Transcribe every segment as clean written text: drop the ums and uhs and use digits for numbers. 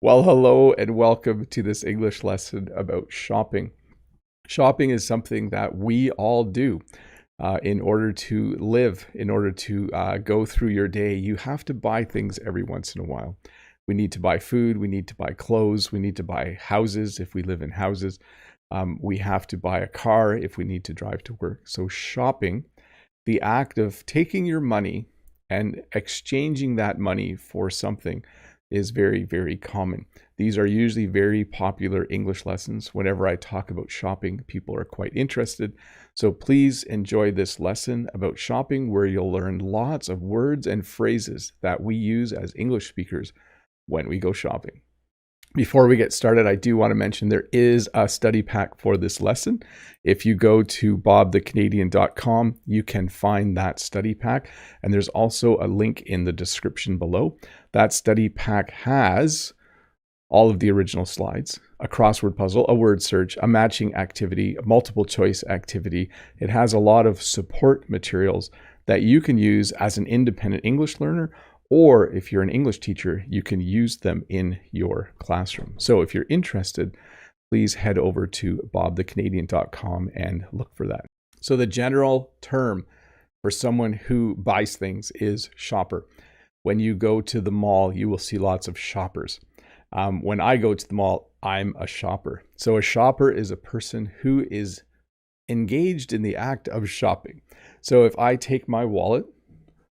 Well, hello and welcome to this English lesson about shopping. Shopping is something that we all do in order to live, in order to go through your day. You have to buy things every once in a while. We need to buy food, we need to buy clothes, we need to buy houses if we live in houses. We have to buy a car if we need to drive to work. So shopping, the act of taking your money and exchanging that money for something is very, very common. These are usually very popular English lessons. Whenever I talk about shopping, people are quite interested. So please enjoy this lesson about shopping where you'll learn lots of words and phrases that we use as English speakers when we go shopping. Before we get started, I do want to mention there is a study pack for this lesson. If you go to bobthecanadian.com, you can find that study pack. And there's also a link in the description below. That study pack has all of the original slides, a crossword puzzle, a word search, a matching activity, a multiple choice activity. It has a lot of support materials that you can use as an independent English learner, or if you're an English teacher, you can use them in your classroom. So if you're interested, please head over to bobthecanadian.com and look for that. So the general term for someone who buys things is shopper. When you go to the mall, you will see lots of shoppers. When I go to the mall, I'm a shopper. So a shopper is a person who is engaged in the act of shopping. So if I take my wallet,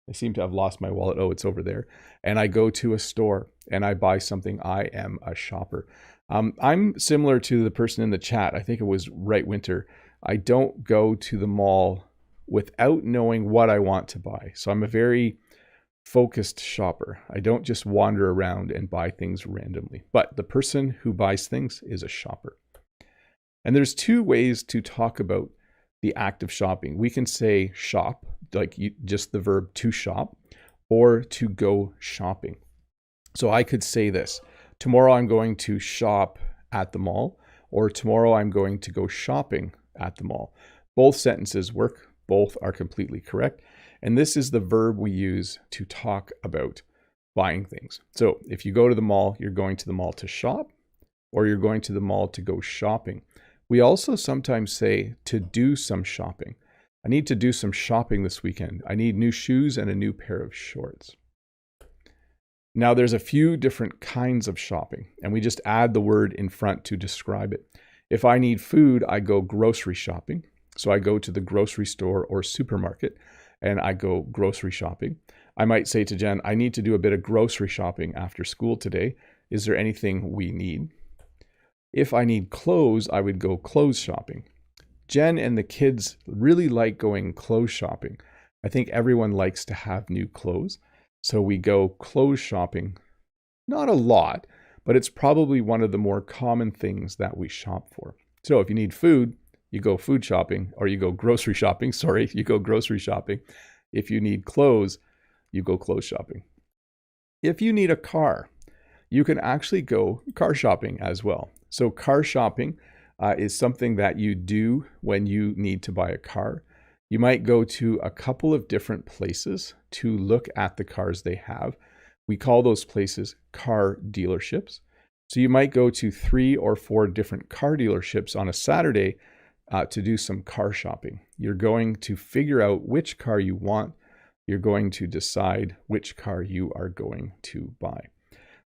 I seem to have lost my wallet. Oh, it's over there. And I go to a store and I buy something. I am a shopper. I'm similar to the person in the chat. I think it was Right Winter. I don't go to the mall without knowing what I want to buy. So I'm a very focused shopper. I don't just wander around and buy things randomly. But the person who buys things is a shopper. And there's two ways to talk about the act of shopping. We can say shop, like just the verb to shop, or to go shopping. So I could say this: tomorrow I'm going to shop at the mall, or tomorrow I'm going to go shopping at the mall. Both sentences work. Both are completely correct. And this is the verb we use to talk about buying things. So if you go to the mall, you're going to the mall to shop, or you're going to the mall to go shopping. We also sometimes say to do some shopping. I need to do some shopping this weekend. I need new shoes and a new pair of shorts. Now there's a few different kinds of shopping, and we just add the word in front to describe it. If I need food, I go grocery shopping. So I go to the grocery store or supermarket and I go grocery shopping. I might say to Jen, I need to do a bit of grocery shopping after school today. Is there anything we need? If I need clothes, I would go clothes shopping. Jen and the kids really like going clothes shopping. I think everyone likes to have new clothes. So we go clothes shopping. Not a lot, but it's probably one of the more common things that we shop for. So if you need food, you go food shopping, or you go grocery shopping. Sorry, you go grocery shopping. If you need clothes, you go clothes shopping. If you need a car, you can actually go car shopping as well. So car shopping is something that you do when you need to buy a car. You might go to a couple of different places to look at the cars they have. We call those places car dealerships. So you might go to 3 or 4 different car dealerships on a Saturday to do some car shopping. You're going to figure out which car you want. You're going to decide which car you are going to buy.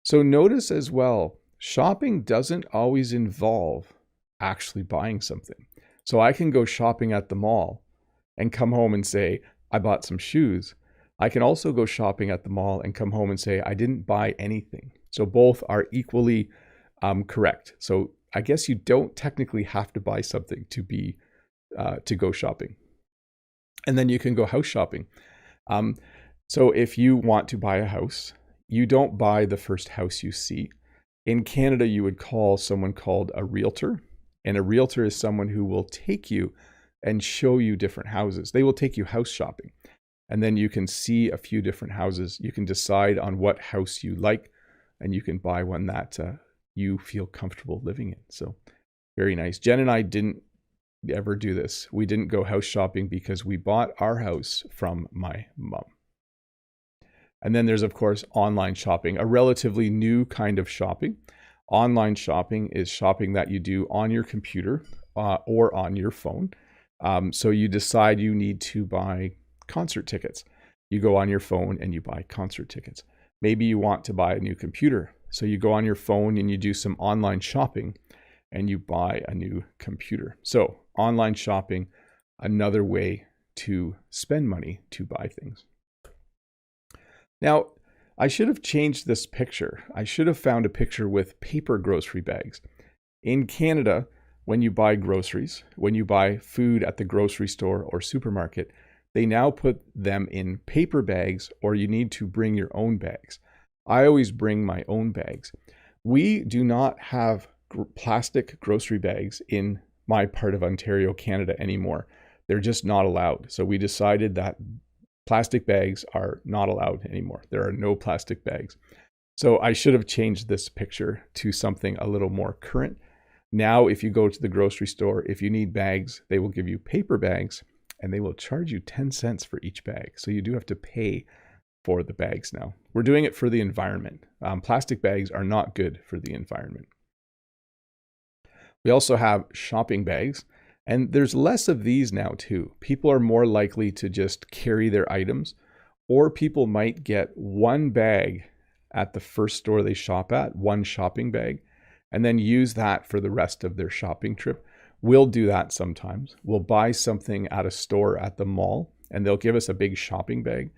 So notice as well, shopping doesn't always involve actually buying something. So I can go shopping at the mall and come home and say, I bought some shoes. I can also go shopping at the mall and come home and say, I didn't buy anything. So both are equally correct. So I guess you don't technically have to buy something to go shopping. And then you can go house shopping. So if you want to buy a house, you don't buy the first house you see. In Canada, you would call someone called a realtor. And a realtor is someone who will take you and show you different houses. They will take you house shopping. And then you can see a few different houses. You can decide on what house you like, and you can buy one that you feel comfortable living in. So very nice. Jen and I didn't ever do this. We didn't go house shopping because we bought our house from my mom. And then there's, of course, online shopping, a relatively new kind of shopping. Online shopping is shopping that you do on your computer or on your phone. So you decide you need to buy concert tickets. You go on your phone and you buy concert tickets. Maybe you want to buy a new computer. So you go on your phone and you do some online shopping and you buy a new computer. So online shopping, another way to spend money to buy things. Now, I should have changed this picture. I should have found a picture with paper grocery bags. In Canada, when you buy groceries, when you buy food at the grocery store or supermarket, they now put them in paper bags, or you need to bring your own bags. I always bring my own bags. We do not have plastic grocery bags in my part of Ontario, Canada anymore. They're just not allowed. So we decided that plastic bags are not allowed anymore. There are no plastic bags. So I should have changed this picture to something a little more current. Now, if you go to the grocery store, if you need bags, they will give you paper bags and they will charge you 10 cents for each bag. So you do have to pay for the bags now. We're doing it for the environment. Plastic bags are not good for the environment. We also have shopping bags, and there's less of these now too. People are more likely to just carry their items, or people might get one bag at the first store they shop at, one shopping bag, and then use that for the rest of their shopping trip. We'll do that sometimes. We'll buy something at a store at the mall, and they'll give us a big shopping bag.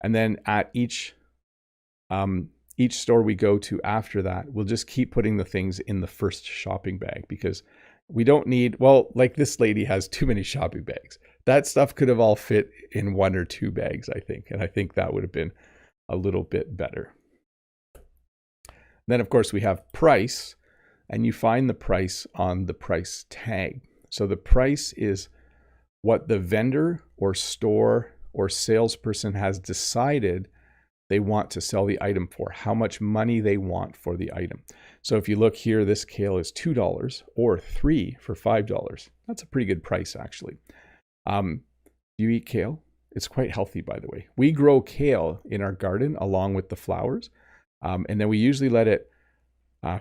And then at each store we go to after that, we'll just keep putting the things in the first shopping bag because we don't need, well, like this lady has too many shopping bags. That stuff could have all fit in one or two bags, I think. And I think that would have been a little bit better. Then, of course, we have price, and you find the price on the price tag. So the price is what the vendor or store or salesperson has decided they want to sell the item for, how much money they want for the item. So if you look here, this kale is $2 or $3 for $5. That's a pretty good price, actually. You eat kale? It's quite healthy, by the way. We grow kale in our garden along with the flowers, and then we usually let it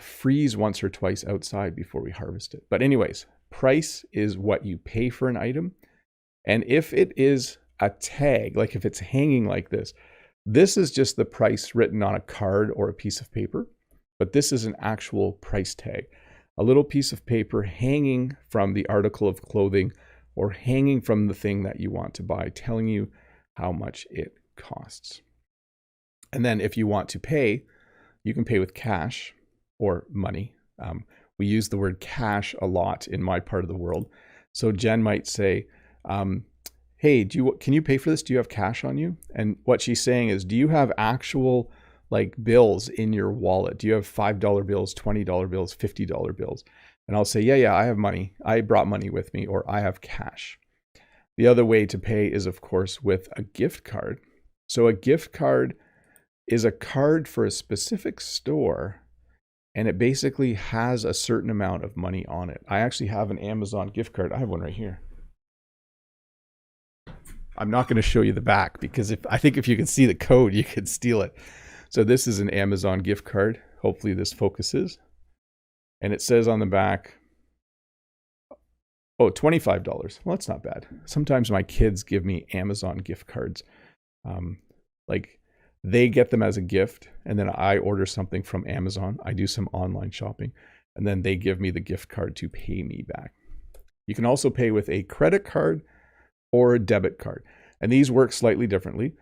freeze once or twice outside before we harvest it. But anyways, price is what you pay for an item. And if it is a tag, like if it's hanging like this is just the price written on a card or a piece of paper, but this is an actual price tag. A little piece of paper hanging from the article of clothing or hanging from the thing that you want to buy, telling you how much it costs. And then if you want to pay, you can pay with cash or money. We use the word cash a lot in my part of the world. So Jen might say, hey, can you pay for this? Do you have cash on you? And what she's saying is, do you have actual like bills in your wallet? Do you have $5 bills, $20 bills, $50 bills? And I'll say, yeah, I have money. I brought money with me, or I have cash. The other way to pay is, of course, with a gift card. So a gift card is a card for a specific store, and it basically has a certain amount of money on it. I actually have an Amazon gift card. I have one right here. I'm not going to show you the back because I think if you can see the code, you could steal it. So this is an Amazon gift card. Hopefully this focuses. And it says on the back, oh, $25. Well, that's not bad. Sometimes my kids give me Amazon gift cards. Like they get them as a gift, and then I order something from Amazon. I do some online shopping, and then they give me the gift card to pay me back. You can also pay with a credit card or a debit card. And these work slightly differently.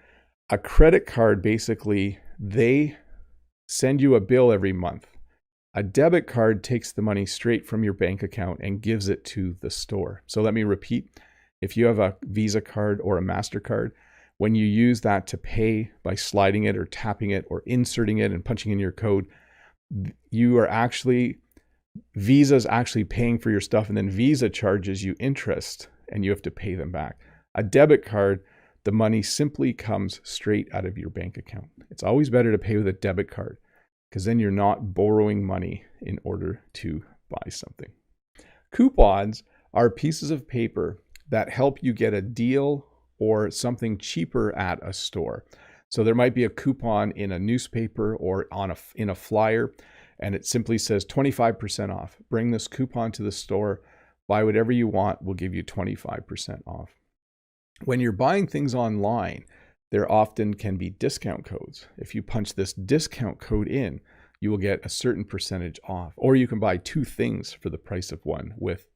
A credit card, basically, they send you a bill every month. A debit card takes the money straight from your bank account and gives it to the store. So let me repeat. If you have a Visa card or a MasterCard, when you use that to pay by sliding it or tapping it or inserting it and punching in your code, you are actually, Visa's actually paying for your stuff, and then Visa charges you interest and you have to pay them back. A debit card, the money simply comes straight out of your bank account. It's always better to pay with a debit card because then you're not borrowing money in order to buy something. Coupons are pieces of paper that help you get a deal or something cheaper at a store. So there might be a coupon in a newspaper or in a flyer, and it simply says 25% off. Bring this coupon to the store, buy whatever you want, we'll give you 25% off. When you're buying things online, there often can be discount codes. If you punch this discount code in, you will get a certain percentage off. Or you can buy 2 things for the price of one with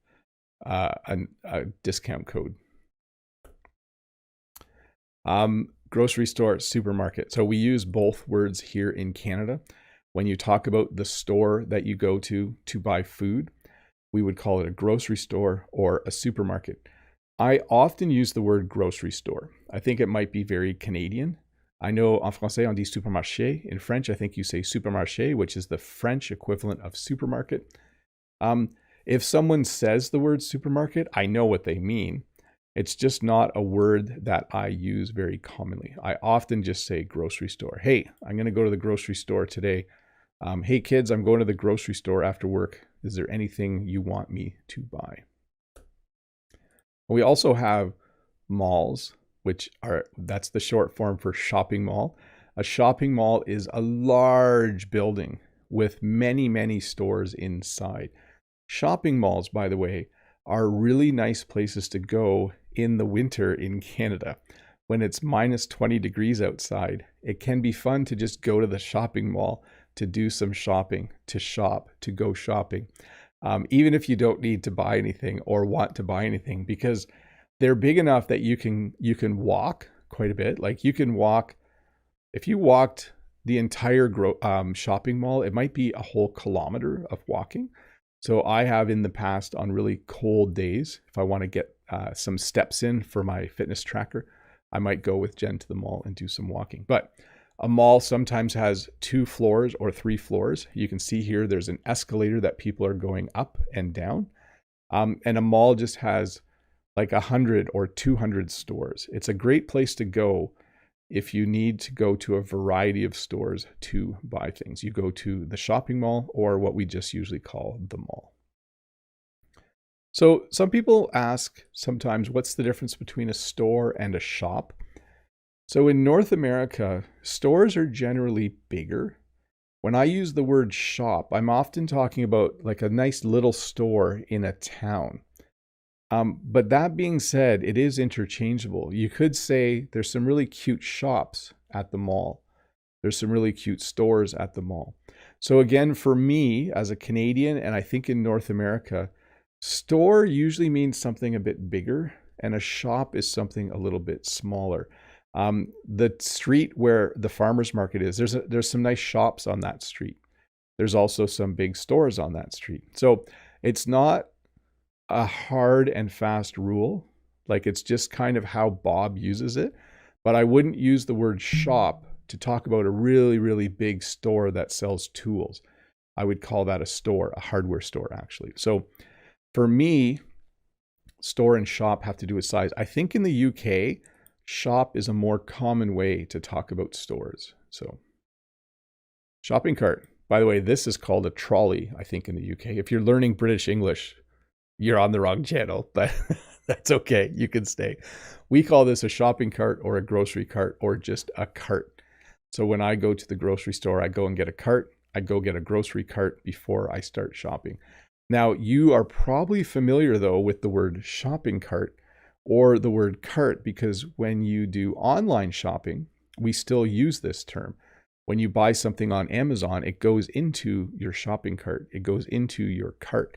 a discount code. Grocery store, supermarket. So we use both words here in Canada. When you talk about the store that you go to buy food, we would call it a grocery store or a supermarket. I often use the word grocery store. I think it might be very Canadian. I know en français on dit supermarché. In French, I think you say supermarché, which is the French equivalent of supermarket. If someone says the word supermarket, I know what they mean. It's just not a word that I use very commonly. I often just say grocery store. Hey, I'm going to go to the grocery store today. Hey kids, I'm going to the grocery store after work. Is there anything you want me to buy? We also have malls, that's the short form for shopping mall. A shopping mall is a large building with many, many stores inside. Shopping malls, by the way, are really nice places to go in the winter in Canada. When it's minus 20 degrees outside, it can be fun to just go to the shopping mall to do some shopping, to go shopping. Even if you don't need to buy anything or want to buy anything, because they're big enough that you can walk quite a bit. Like you can walk, if you walked the entire shopping mall, it might be a whole kilometer of walking. So I have in the past on really cold days, if I want to get some steps in for my fitness tracker, I might go with Jen to the mall and do some walking. But a mall sometimes has 2 floors or 3 floors. You can see here there's an escalator that people are going up and down. And a mall just has like 100 or 200 stores. It's a great place to go if you need to go to a variety of stores to buy things. You go to the shopping mall or what we just usually call the mall. So some people ask sometimes, what's the difference between a store and a shop? So in North America, stores are generally bigger. When I use the word shop, I'm often talking about like a nice little store in a town. But that being said, it is interchangeable. You could say there's some really cute shops at the mall. There's some really cute stores at the mall. So again, for me as a Canadian, and I think in North America, store usually means something a bit bigger and a shop is something a little bit smaller. The street where the farmer's market is, there's some nice shops on that street. There's also some big stores on that street. So it's not a hard and fast rule. Like it's just kind of how Bob uses it. But I wouldn't use the word shop to talk about a really, really big store that sells tools. I would call that a store, a hardware store actually. So for me, store and shop have to do with size. I think in the UK, shop is a more common way to talk about stores. So shopping cart. By the way, this is called a trolley, I think in the UK. If you're learning British English, you're on the wrong channel, but that's okay. You can stay. We call this a shopping cart or a grocery cart or just a cart. So when I go to the grocery store, I go and get a cart. I go get a grocery cart before I start shopping. Now, you are probably familiar though with the word shopping cart or the word cart, because when you do online shopping, we still use this term. When you buy something on Amazon, it goes into your shopping cart. It goes into your cart.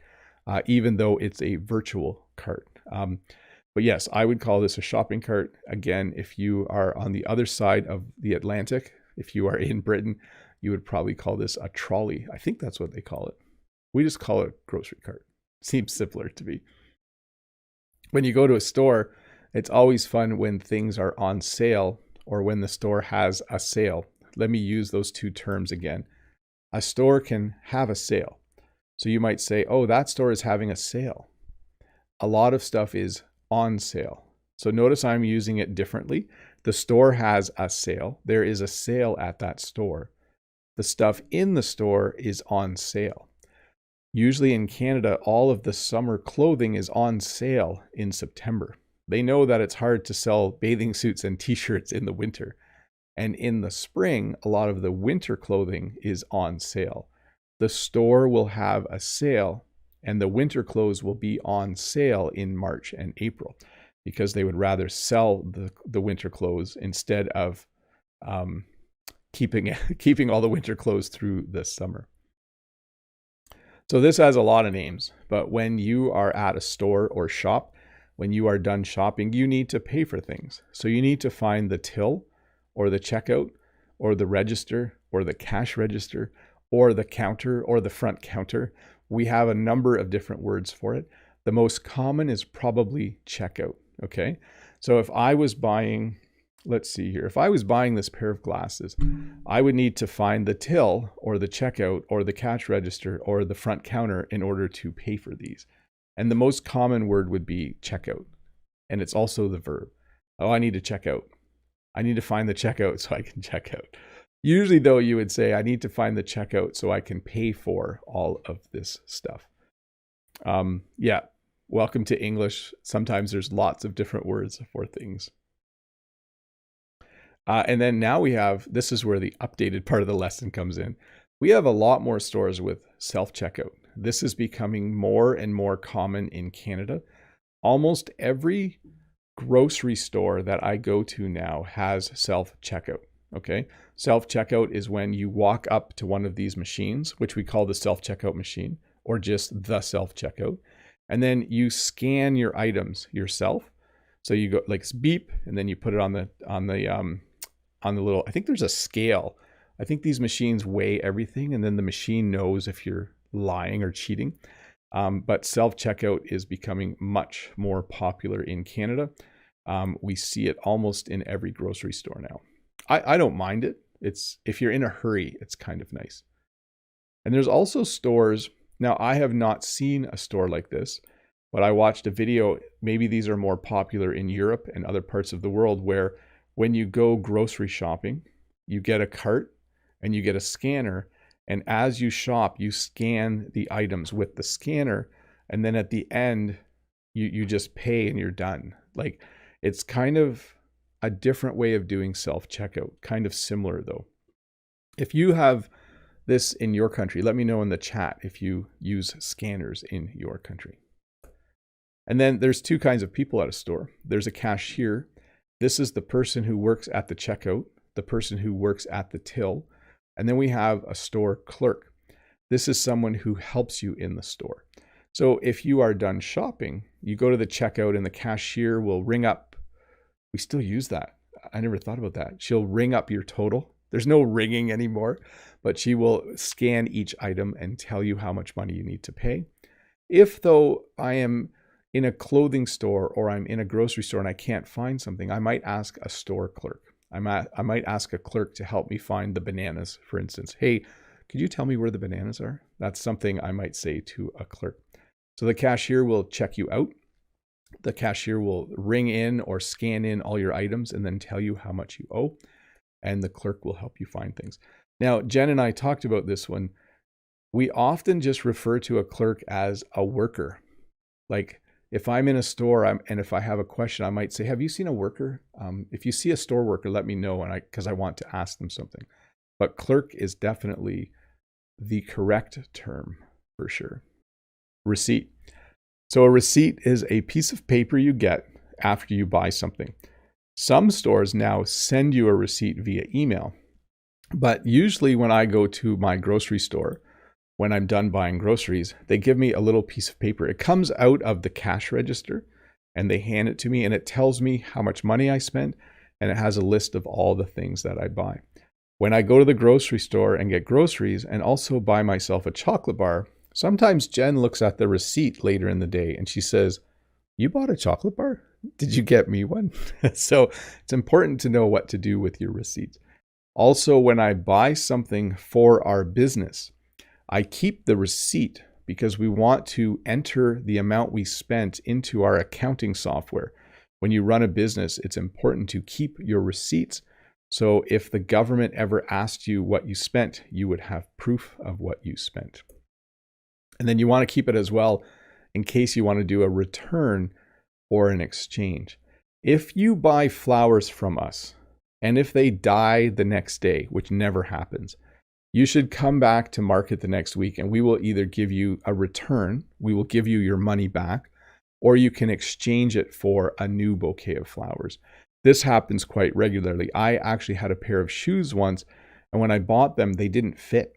Even though it's a virtual cart. But yes, I would call this a shopping cart. Again, if you are on the other side of the Atlantic, if you are in Britain, you would probably call this a trolley. I think that's what they call it. We just call it a grocery cart. Seems simpler to me. When you go to a store, it's always fun when things are on sale or when the store has a sale. Let me use those 2 terms again. A store can have a sale. So you might say, oh, that store is having a sale. A lot of stuff is on sale. So notice I'm using it differently. The store has a sale. There is a sale at that store. The stuff in the store is on sale. Usually in Canada, all of the summer clothing is on sale in September. They know that it's hard to sell bathing suits and t-shirts in the winter. And in the spring, a lot of the winter clothing is on sale. The store will have a sale, and the winter clothes will be on sale in March and April because they would rather sell the winter clothes instead of keeping all the winter clothes through the summer. So this has a lot of names, but when you are at a store or shop, when you are done shopping, you need to pay for things. So you need to find the till or the checkout or the register or the cash register or the counter or the front counter. We have a number of different words for it. The most common is probably checkout, okay? So if I was buying, let's see here, if I was buying this pair of glasses, I would need to find the till or the checkout or the cash register or the front counter in order to pay for these. And the most common word would be checkout. And it's also the verb. Oh, I need to check out. I need to find the checkout so I can check out. Usually though, you would say, I need to find the checkout so I can pay for all of this stuff. Yeah, welcome to English. Sometimes there's lots of different words for things. And then now we have, this is where the updated part of the lesson comes in. We have a lot more stores with self-checkout. This is becoming more and more common in Canada. Almost every grocery store that I go to now has self-checkout, okay? Self-checkout is when you walk up to one of these machines, which we call the self-checkout machine, or just the self-checkout, and then you scan your items yourself. So you go like beep, and then you put it on the little, I think there's a scale. I think these machines weigh everything, and then the machine knows if you're lying or cheating. But self-checkout is becoming much more popular in Canada. We see it almost in every grocery store now. I don't mind it. It's, if you're in a hurry, it's kind of nice. And there's also stores. Now, I have not seen a store like this, but I watched a video. Maybe these are more popular in Europe and other parts of the world, where when you go grocery shopping, you get a cart and you get a scanner. And as you shop, you scan the items with the scanner. And then at the end, you just pay and you're done. Like, it's kind of a different way of doing self-checkout, kind of similar though. If you have this in your country, let me know in the chat if you use scanners in your country. And then there's two kinds of people at a store. There's a cashier. This is the person who works at the checkout, the person who works at the till. And then we have a store clerk. This is someone who helps you in the store. So if you are done shopping, you go to the checkout and the cashier will ring up. We still use that. I never thought about that. She'll ring up your total. There's no ringing anymore, but she will scan each item and tell you how much money you need to pay. If though I am in a clothing store or I'm in a grocery store and I can't find something, I might ask a store clerk. I might ask a clerk to help me find the bananas, for instance. Hey, could you tell me where the bananas are? That's something I might say to a clerk. So the cashier will check you out. The cashier will ring in or scan in all your items and then tell you how much you owe. And the clerk will help you find things. Now, Jen and I talked about this one. We often just refer to a clerk as a worker. Like if I'm in a store and if I have a question, I might say, have you seen a worker? If you see a store worker, let me know, because I want to ask them something. But clerk is definitely the correct term for sure. Receipt. So a receipt is a piece of paper you get after you buy something. Some stores now send you a receipt via email, but usually when I go to my grocery store, when I'm done buying groceries, they give me a little piece of paper. It comes out of the cash register and they hand it to me and it tells me how much money I spent and it has a list of all the things that I buy. When I go to the grocery store and get groceries and also buy myself a chocolate bar, sometimes Jen looks at the receipt later in the day and she says, you bought a chocolate bar? Did you get me one? So it's important to know what to do with your receipts. Also, when I buy something for our business, I keep the receipt because we want to enter the amount we spent into our accounting software. When you run a business, it's important to keep your receipts. So if the government ever asked you what you spent, you would have proof of what you spent. And then you want to keep it as well in case you want to do a return or an exchange. If you buy flowers from us, And if they die the next day, which never happens, you should come back to market the next week and we will either give you a return, we will give you your money back, or you can exchange it for a new bouquet of flowers. This happens quite regularly. I actually had a pair of shoes once, and when I bought them, they didn't fit.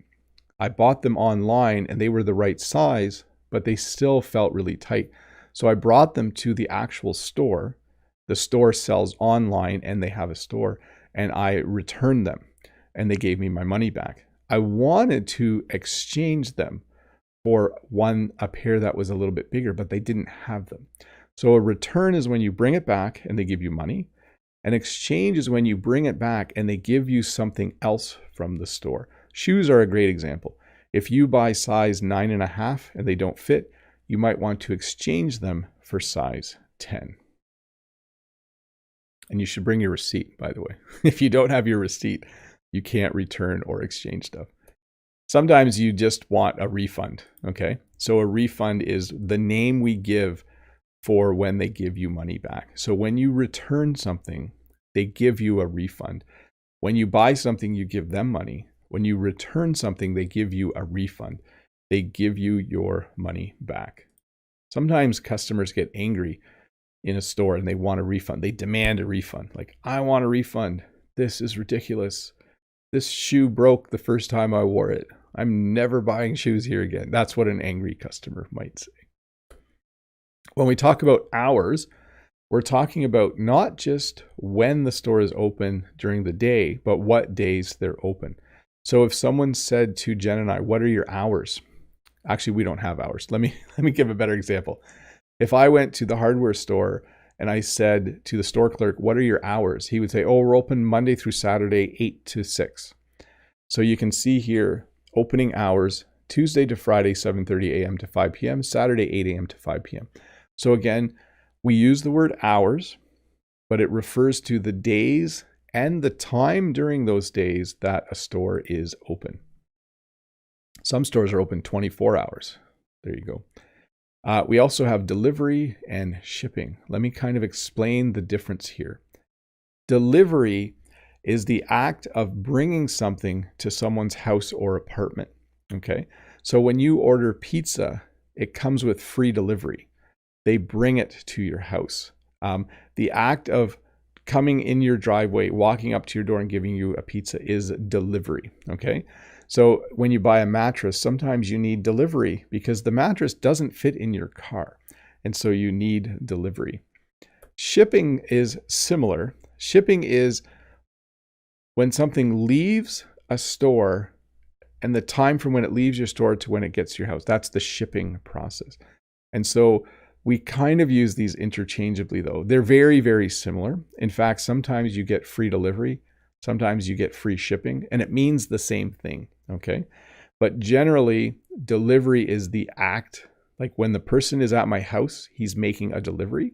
I bought them online and they were the right size, but they still felt really tight. So I brought them to the actual store. The store sells online and they have a store, and I returned them and they gave me my money back. I wanted to exchange them for a pair that was a little bit bigger, but they didn't have them. So a return is when you bring it back and they give you money. An exchange is when you bring it back and they give you something else from the store. Shoes are a great example. If you buy size 9.5 and they don't fit, you might want to exchange them for size 10. And you should bring your receipt, by the way. If you don't have your receipt, you can't return or exchange stuff. Sometimes you just want a refund, okay? So a refund is the name we give for when they give you money back. So when you return something, they give you a refund. When you buy something, you give them money. When you return something, they give you a refund. They give you your money back. Sometimes customers get angry in a store and they want a refund. They demand a refund. Like, I want a refund. This is ridiculous. This shoe broke the first time I wore it. I'm never buying shoes here again. That's what an angry customer might say. When we talk about hours, we're talking about not just when the store is open during the day, but what days they're open. So if someone said to Jen and I, what are your hours? Actually, we don't have hours. Let me give a better example. If I went to the hardware store and I said to the store clerk, what are your hours? He would say, oh, we're open Monday through Saturday, 8 to 6. So you can see here, opening hours, Tuesday to Friday, 7:30 a.m. to 5 p.m., Saturday, 8 a.m. to 5 p.m. So again, we use the word hours, but it refers to the days and the time during those days that a store is open. Some stores are open 24 hours. There you go. We also have delivery and shipping. Let me kind of explain the difference here. Delivery is the act of bringing something to someone's house or apartment. Okay. So when you order pizza, it comes with free delivery. They bring it to your house. The act of coming in your driveway, walking up to your door and giving you a pizza is delivery. Okay. So when you buy a mattress, sometimes you need delivery because the mattress doesn't fit in your car. And so you need delivery. Shipping is similar. Shipping is when something leaves a store and the time from when it leaves your store to when it gets to your house. That's the shipping process. And so we kind of use these interchangeably though. They're very, very similar. In fact, sometimes you get free delivery. Sometimes you get free shipping, and it means the same thing, okay? But generally, delivery is the act. Like when the person is at my house, he's making a delivery.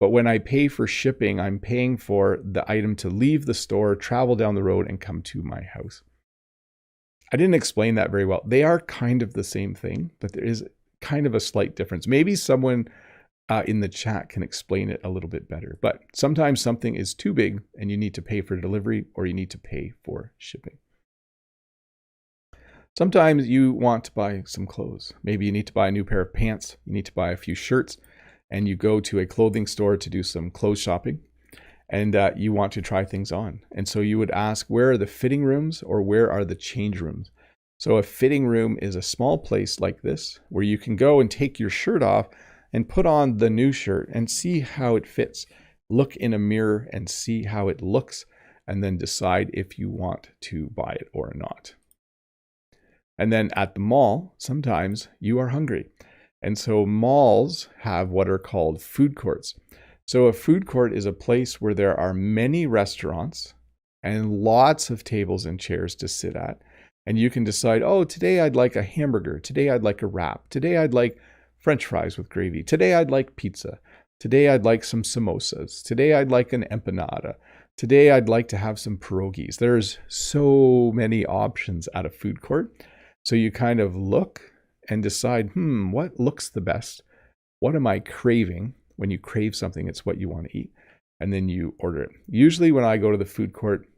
But when I pay for shipping, I'm paying for the item to leave the store, travel down the road, and come to my house. I didn't explain that very well. They are kind of the same thing, but there is kind of a slight difference. Maybe someone in the chat can explain it a little bit better. But sometimes something is too big and you need to pay for delivery or you need to pay for shipping. Sometimes you want to buy some clothes. Maybe you need to buy a new pair of pants. You need to buy a few shirts and you go to a clothing store to do some clothes shopping and you want to try things on. And so you would ask, where are the fitting rooms or where are the change rooms? So a fitting room is a small place like this where you can go and take your shirt off and put on the new shirt and see how it fits. Look in a mirror and see how it looks, and then decide if you want to buy it or not. And then at the mall, sometimes you are hungry. And so malls have what are called food courts. So a food court is a place where there are many restaurants and lots of tables and chairs to sit at. And you can decide, oh, today I'd like a hamburger. Today I'd like a wrap. Today I'd like French fries with gravy. Today I'd like pizza. Today I'd like some samosas. Today I'd like an empanada. Today I'd like to have some pierogies. There's so many options at a food court. So you kind of look and decide, what looks the best? What am I craving? When you crave something, it's what you want to eat. and then you order it. Usually when I go to the food court,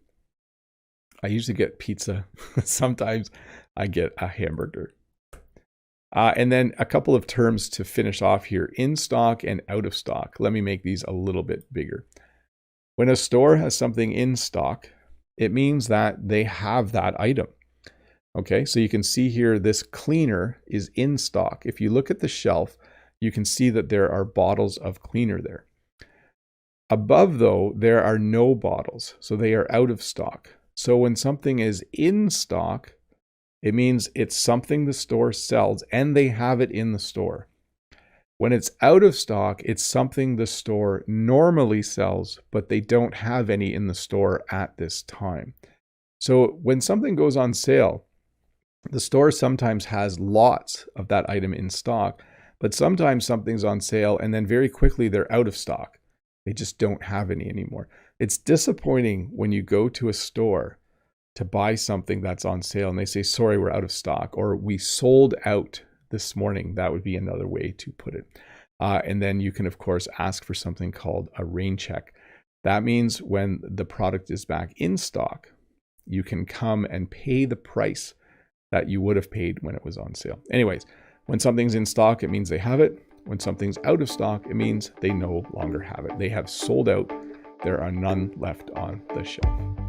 I usually get pizza. Sometimes I get a hamburger. And then a couple of terms to finish off here: in stock and out of stock. Let me make these a little bit bigger. When a store has something in stock, it means that they have that item. Okay, so you can see here this cleaner is in stock. If you look at the shelf, you can see that there are bottles of cleaner there. Above, though, there are no bottles, so they are out of stock. So when something is in stock, it means it's something the store sells and they have it in the store. When it's out of stock, it's something the store normally sells, but they don't have any in the store at this time. So when something goes on sale, the store sometimes has lots of that item in stock, but sometimes something's on sale and then very quickly they're out of stock. They just don't have any anymore. It's disappointing when you go to a store to buy something that's on sale and they say, sorry, we're out of stock, or we sold out this morning. That would be another way to put it. And then you can, of course, ask for something called a rain check. That means when the product is back in stock, you can come and pay the price that you would have paid when it was on sale. Anyways, when something's in stock, it means they have it. When something's out of stock, it means they no longer have it. They have sold out. There are none left on the shelf.